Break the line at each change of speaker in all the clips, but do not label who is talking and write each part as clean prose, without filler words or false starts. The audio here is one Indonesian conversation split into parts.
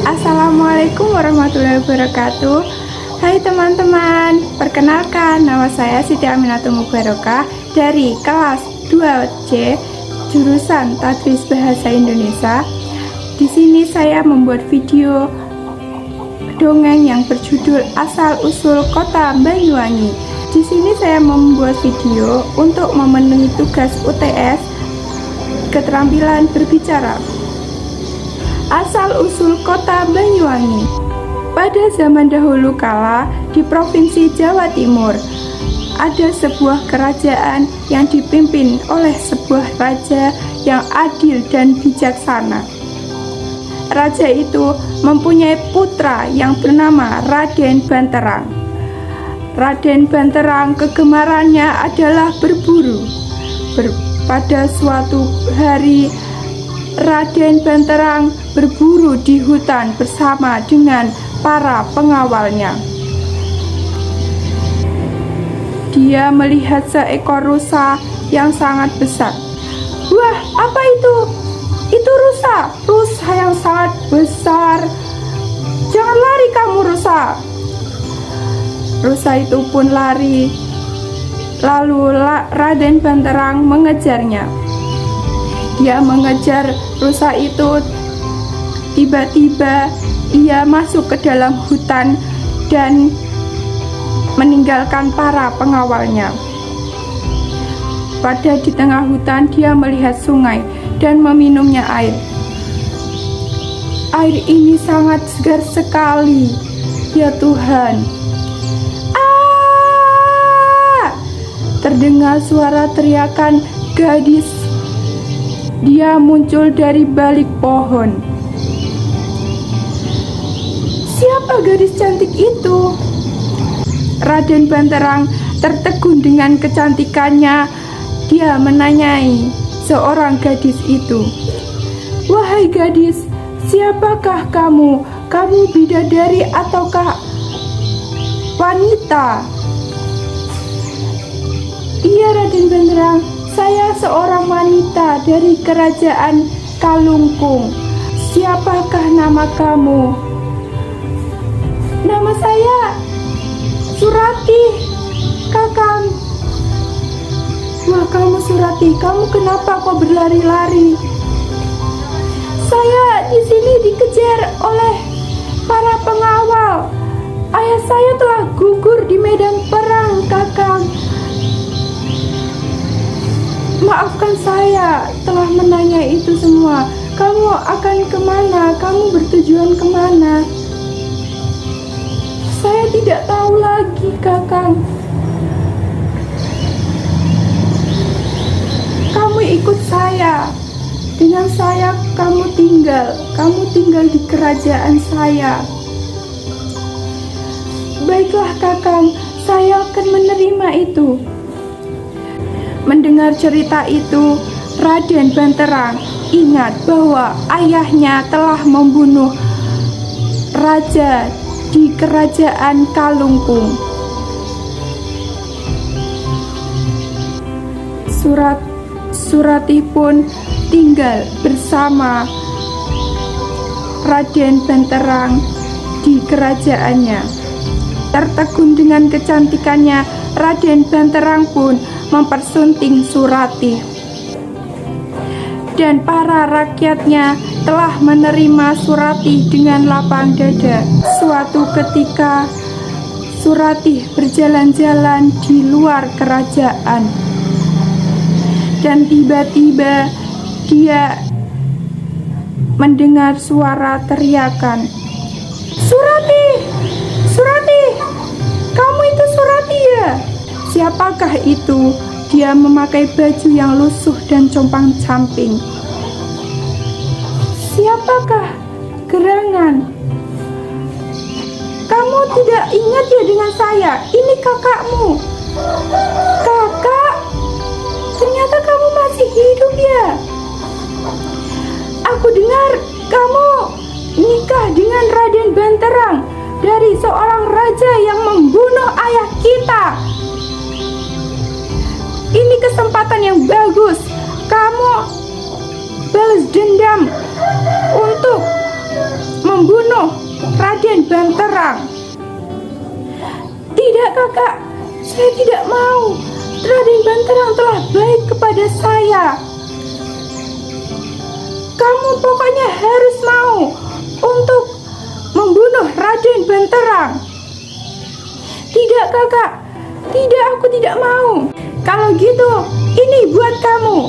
Assalamualaikum warahmatullahi wabarakatuh. Hai teman-teman, perkenalkan nama saya Siti Aminatul Mubarokah dari kelas 2C jurusan Tadris Bahasa Indonesia. Di sini saya membuat video dongeng yang berjudul Asal Usul Kota Banyuwangi. Di sini saya membuat video untuk memenuhi tugas UTS keterampilan berbicara. Asal-usul kota Banyuwangi. Pada zaman dahulu kala, di Provinsi Jawa Timur, ada sebuah kerajaan yang dipimpin oleh sebuah raja yang adil dan bijaksana. Raja itu mempunyai putra yang bernama Raden Banterang. Raden Banterang kegemarannya adalah berburu. Pada suatu hari, Raden Banterang berburu di hutan bersama dengan para pengawalnya. Dia melihat seekor rusa yang sangat besar. Wah, apa itu? Itu rusa yang sangat besar. Jangan lari kamu, rusa. Rusa itu pun lari. Lalu Raden Banterang mengejarnya. Dia mengejar rusa itu. Tiba-tiba ia masuk ke dalam hutan dan meninggalkan para pengawalnya. Pada di tengah hutan dia melihat sungai dan meminumnya air. Air ini sangat segar sekali, ya Tuhan. Terdengar suara teriakan gadis. Dia muncul dari balik pohon. Siapa gadis cantik itu? Raden Banterang tertegun dengan kecantikannya. Dia menanyai seorang gadis itu. Wahai gadis, siapakah kamu? Kamu bidadari ataukah wanita? Iya, Raden Banterang, saya seorang wanita dari kerajaan Kalungkung. Siapakah nama kamu? Nama saya Surati, Kakang. Wah, kamu Surati, kamu kenapa kok berlari-lari? Saya di sini dikejar oleh para pengawal. Ayah saya telah gugur di medan perang, Kakang. Maafkan saya telah menanya itu semua. Kamu akan kemana? Kamu bertujuan kemana? Saya tidak tahu lagi, Kakang. Kamu ikut saya. Dengan saya kamu tinggal. Kamu tinggal di kerajaan saya. Baiklah, Kakang. Saya akan menerima itu. Mendengar cerita itu, Raden Banterang ingat bahwa ayahnya telah membunuh raja di kerajaan Kalungkung. Surati pun tinggal bersama Raden Banterang di kerajaannya. Tertegun dengan kecantikannya, Raden Banterang pun mempersunting Surati. Dan para rakyatnya telah menerima Surati dengan lapang dada. Suatu ketika Surati berjalan-jalan di luar kerajaan. Dan tiba-tiba dia mendengar suara teriakan. Surati! Surati! Kamu itu Surati ya? Siapakah itu? Dia memakai baju yang lusuh dan compang-camping. Siapakah gerangan? Kamu tidak ingat ya dengan saya? Ini kakakmu. Kakak? Ternyata kamu masih hidup ya? Aku dengar kamu nikah dengan Raden Banterang dari seorang raja yang membunuh ayah kita. Ini kesempatan yang bagus. Kamu balas dendam untuk membunuh Banterang. Tidak kakak, saya tidak mau. Raden Banterang telah baik kepada saya. Kamu pokoknya harus mau untuk membunuh Raden Banterang. Tidak kakak, tidak, aku tidak mau. Kalau gitu, ini buat kamu.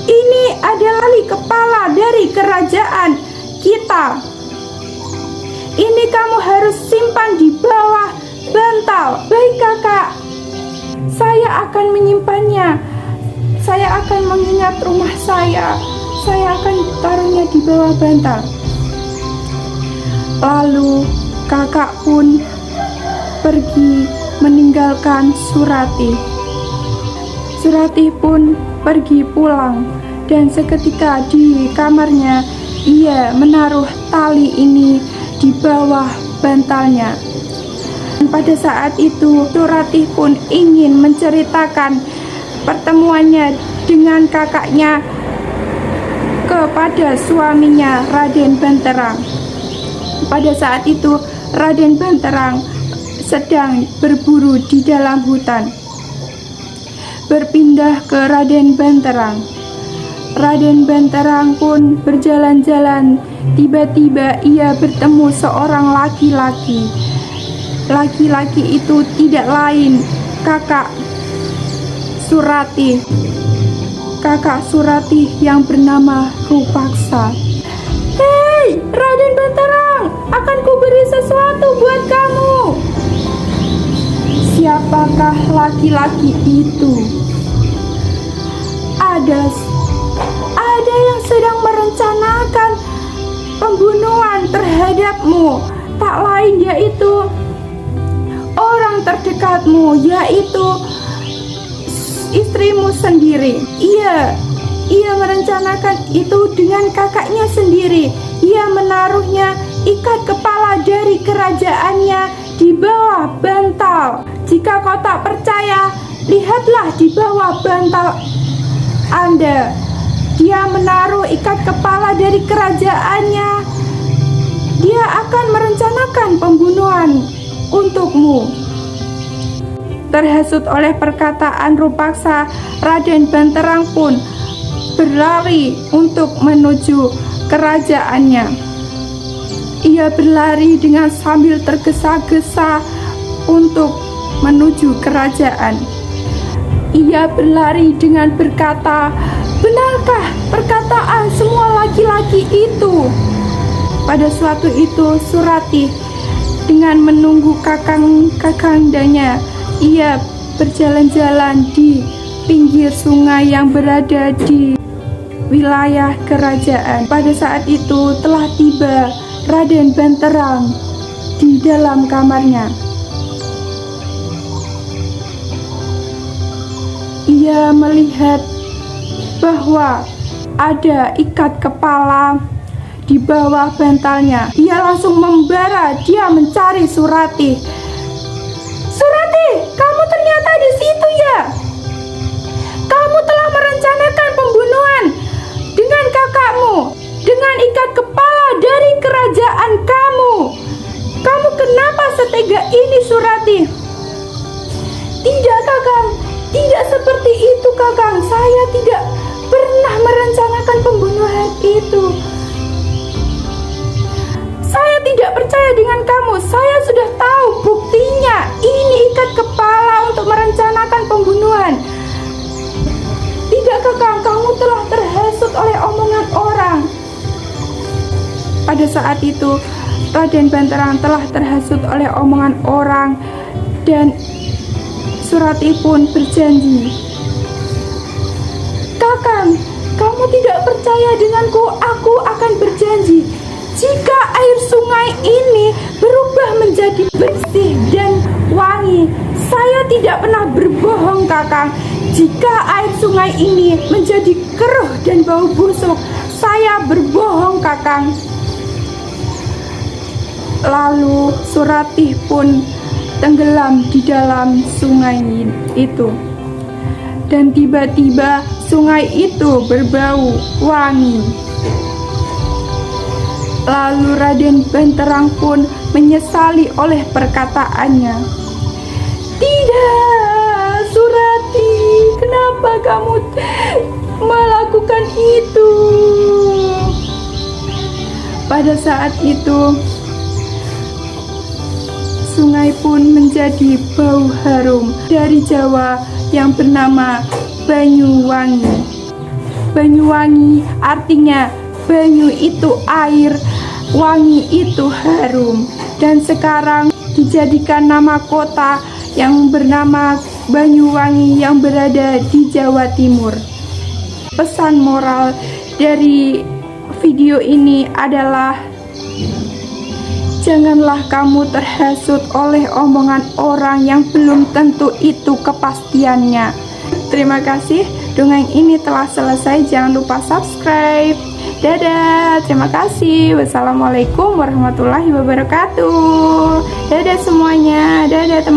Ini adalah kepala dari kerajaan kita. Ini kamu harus simpan di bawah bantal. Baik kakak, saya akan menyimpannya. Saya akan mengingat rumah saya. Saya akan taruhnya di bawah bantal. Lalu kakak pun pergi meninggalkan Surati. Surati pun pergi pulang, dan seketika di kamarnya ia menaruh tali ini di bawah bantalnya. Dan pada saat itu Surati pun ingin menceritakan pertemuannya dengan kakaknya kepada suaminya Raden Banterang. Pada saat itu Raden Banterang sedang berburu di dalam hutan. Berpindah ke Raden Banterang. Raden Banterang pun berjalan-jalan. Tiba-tiba ia bertemu seorang laki-laki. Laki-laki itu tidak lain kakak Surati. Kakak Surati yang bernama Rupaksa. Hei, Raden Banterang, akan kuberi sesuatu buat kamu. Siapakah laki-laki itu? Ada yang sedang merencanakan pembunuhan terhadapmu. Tak lain yaitu orang terdekatmu, yaitu istrimu sendiri. Ia merencanakan itu dengan kakaknya sendiri. Ia menaruhnya ikat kepala dari kerajaannya di bawah bantal. Jika kau tak percaya, lihatlah di bawah bantal Anda. Dia menaruh ikat kepala dari kerajaannya. Dia akan merencanakan pembunuhan untukmu. Terhasut oleh perkataan Rupaksa, Raden Banterang pun berlari untuk menuju kerajaannya. Ia berlari dengan sambil tergesa-gesa untuk menuju kerajaan. Ia berlari dengan berkata, "Benarkah perkataan semua laki-laki itu?" Pada suatu itu Surati dengan menunggu kakang-kakandanya, ia berjalan-jalan di pinggir sungai yang berada di wilayah kerajaan. Pada saat itu telah tiba Raden Banterang di dalam kamarnya. Ia melihat bahwa ada ikat kepala di bawah bantalnya. Ia langsung membara, dia mencari Surati. "Surati, kamu ternyata di situ ya? Kamu telah merencanakan pembunuhan dengan kakakmu, dengan ikat kepala dari kerajaan kamu. Kamu kenapa setega ini, Surati?" "Tidak, Kakang. Tidak seperti itu, Kakang. Saya tidak pernah merencanakan pembunuhan itu. Saya tidak percaya dengan kamu. Saya sudah tahu buktinya. Ini ikat kepala untuk merencanakan pembunuhan." "Tidak, Kakang. Kamu telah terhasut oleh omongan orang." Pada saat itu Raden Banterang telah terhasut oleh omongan orang, dan Surati pun berjanji, "Kakang, kamu tidak percaya denganku. Aku akan berjanji, jika air sungai ini berubah menjadi bersih dan wangi, saya tidak pernah berbohong, Kakang. Jika air sungai ini menjadi keruh dan bau busuk, saya berbohong, Kakang." Lalu Surati pun tenggelam di dalam sungai itu. Dan tiba-tiba sungai itu berbau wangi. Lalu Raden Banterang pun menyesali oleh perkataannya. Tidak, Surati, kenapa kamu melakukan itu? Pada saat itu, sungai pun menjadi bau harum dari Jawa yang bernama Banyuwangi. Banyuwangi artinya banyu itu air, wangi itu harum. Dan sekarang dijadikan nama kota yang bernama Banyuwangi yang berada di Jawa Timur. Pesan moral dari video ini adalah janganlah kamu terhasut oleh omongan orang yang belum tentu itu kepastiannya. Terima kasih, dongeng ini telah selesai. Jangan lupa subscribe. Dadah, terima kasih. Wassalamualaikum warahmatullahi wabarakatuh. Dadah semuanya. Dadah teman-teman.